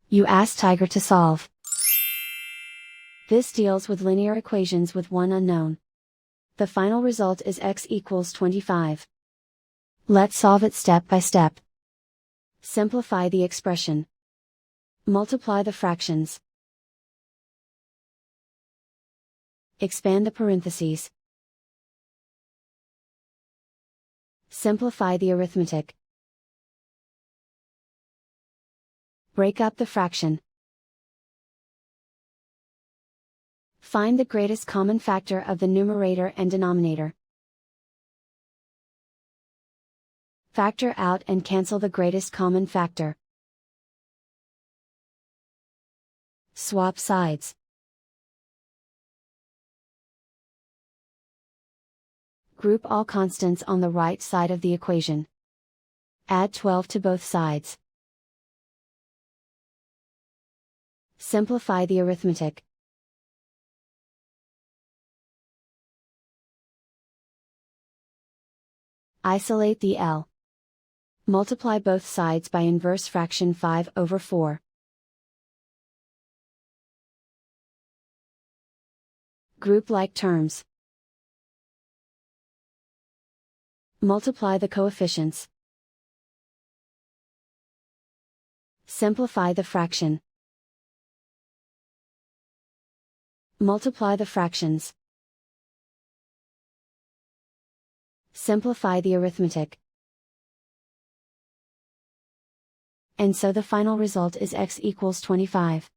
You ask Tiger to solve. This deals with linear equations with one unknown. The final result is x equals 25. Let's solve it step by step. Simplify the expression. Multiply the fractions. Expand the parentheses. Simplify the arithmetic. Break up the fraction. Find the greatest common factor of the numerator and denominator. Factor out and cancel the greatest common factor. Swap sides. Group all constants on the right side of the equation. Add 12 to both sides. Simplify the arithmetic. Isolate the L. Multiply both sides by inverse fraction 5/4. Group like terms. Multiply the coefficients. Simplify the fraction. Multiply the fractions. Simplify the arithmetic. And so the final result is x equals 25.